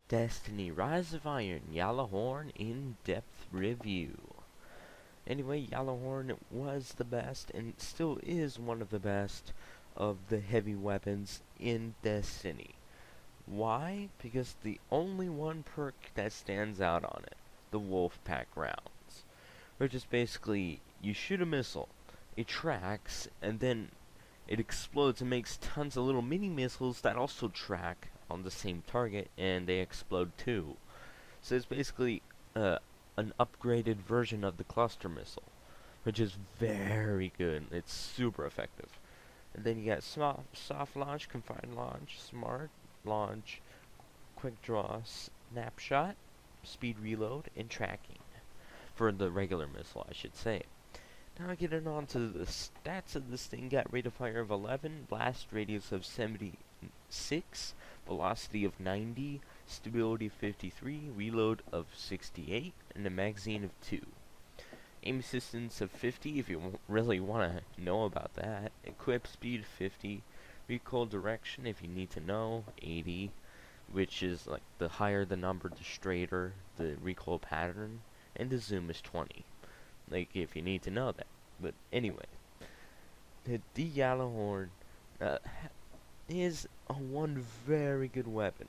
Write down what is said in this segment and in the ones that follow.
Destiny Rise of Iron GJALLAHORN in-depth review. Anyway, GJALLAHORN was the best and still is one of the best of the heavy weapons in Destiny. Why? Because the only one perk that stands out on it, the Wolfpack rounds, which is basically you shoot a missile, it tracks, and then it explodes and makes tons of little mini missiles that also track on the same target, and they explode too. So it's basically an upgraded version of the cluster missile, which is very good. It's super effective. And then you got soft launch, confined launch, smart launch, quick draw, snapshot, speed reload, and tracking. For the regular missile, I should say. Now getting on to the stats of this thing. Got rate of fire of 11, blast radius of 76, velocity of 90, stability of 53, reload of 68, and a magazine of 2. Aim assistance of 50 if you really want to know about that. Equip speed 50, recoil direction if you need to know 80, which is like the higher the number the straighter the recoil pattern, and the zoom is 20. Like if you need to know that. But anyway, the GJALLAHORN is one very good weapon.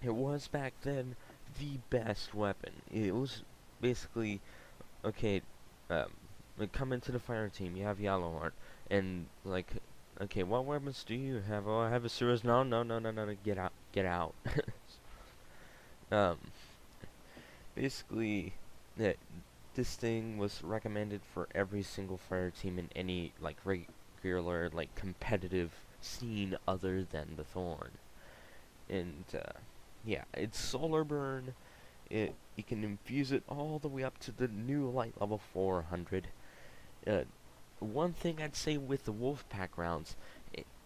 It was back then the best weapon. It was basically, okay, come into the fire team, you have GJALLAHORN, and like, okay, what weapons do you have? Oh, I have a Cirrus. No, get out. Basically, this thing was recommended for every single fire team in any like regular like competitive scene other than the Thorn. And yeah, it's solar burn. You can infuse it all the way up to the new light level 400. One thing I'd say with the Wolfpack rounds,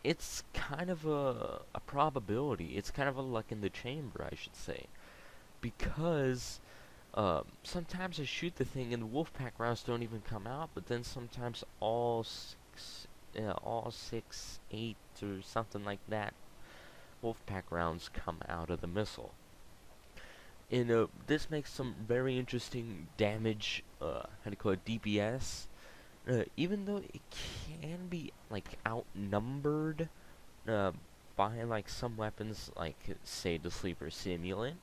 it's kind of a probability. It's kind of a luck in the chamber, I should say, because sometimes I shoot the thing and the Wolfpack rounds don't even come out, but then sometimes all six, 8, or something like that Wolfpack rounds come out of the missile. And this makes some very interesting damage, how do you call it, DPS. Even though it can be like outnumbered by like some weapons, like say the Sleeper Simulant,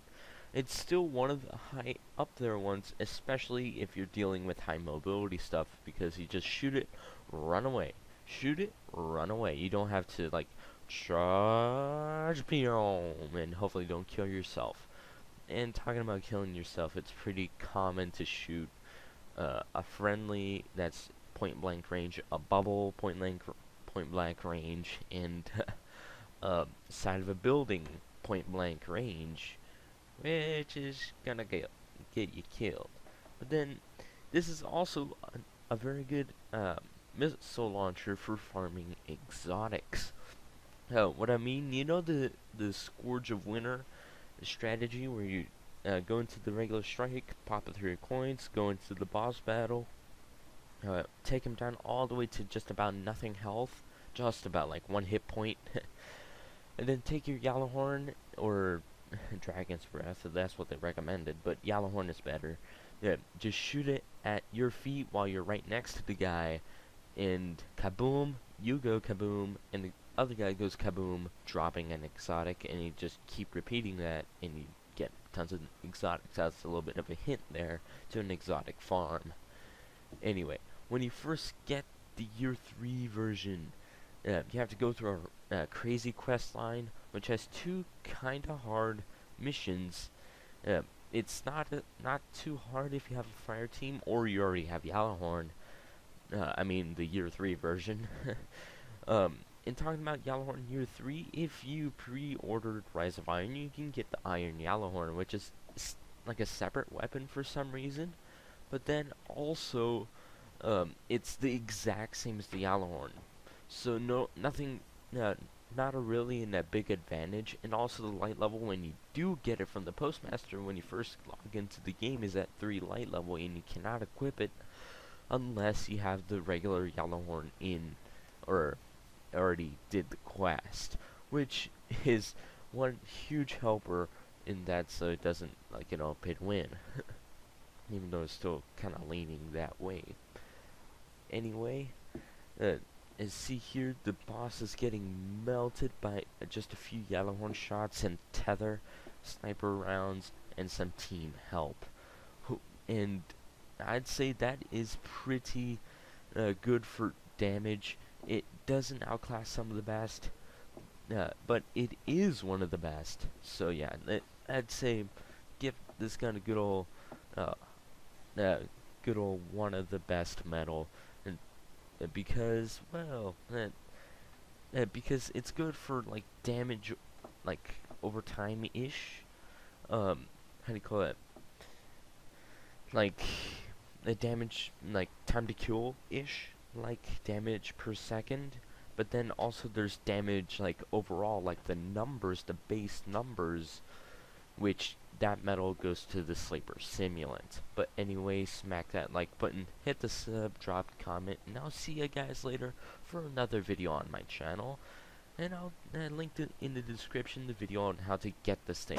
it's still one of the high up there ones, especially if you're dealing with high mobility stuff, because you just shoot it, run away. Shoot it, run away. You don't have to like charge and hopefully don't kill yourself. And talking about killing yourself, it's pretty common to shoot a friendly that's point blank range, a bubble point blank range, and side of a building point blank range, which is gonna get you killed. But then this is also a very good missile launcher for farming exotics. What I mean, you know the Scourge of Winter strategy where you go into the regular strike, pop it through your coins, go into the boss battle, take him down all the way to just about nothing health, just about like 1 hit point, and then take your GJALLAHORN or Dragon's Breath, so that's what they recommended, but GJALLAHORN is better. Yeah, just shoot it at your feet while you're right next to the guy, and kaboom, you go kaboom, and the other guy goes kaboom, dropping an exotic, and you just keep repeating that, and you get tons of exotics. That's a little bit of a hint there to an exotic farm. Anyway, when you first get the Year 3 version, you have to go through a crazy quest line, which has 2 kinda hard missions. It's not too hard if you have a fire team or you already have GJALLAHORN. I mean the Year 3 version. In talking about GJALLAHORN Year 3, if you pre-ordered Rise of Iron, you can get the Iron GJALLAHORN, which is like a separate weapon for some reason. But then also, it's the exact same as the GJALLAHORN. So not a really a big advantage. And also the light level when you do get it from the Postmaster when you first log into the game is at 3 light level, and you cannot equip it unless you have the regular GJALLAHORN in, or already did the quest, which is one huge helper in that, so it doesn't, like, you know, pay to win. Even though it's still kind of leaning that way. Anyway, as see here, the boss is getting melted by just a few Yellowhorn shots and tether, sniper rounds, and some team help. And I'd say that is pretty good for damage. It doesn't outclass some of the best, but it is one of the best. So yeah, I'd say give this gun a uh, good old one of the best medal, and because, well, because it's good for like damage, like over time ish. How do you call it? Like the damage, like time to kill ish, like damage per second. But then also there's damage like overall, like the numbers, the base numbers, which that medal goes to the Sleeper Simulant. But anyway, smack that like button, hit the sub, drop a comment, and I'll see you guys later for another video on my channel. And I'll link in the description the video on how to get this thing.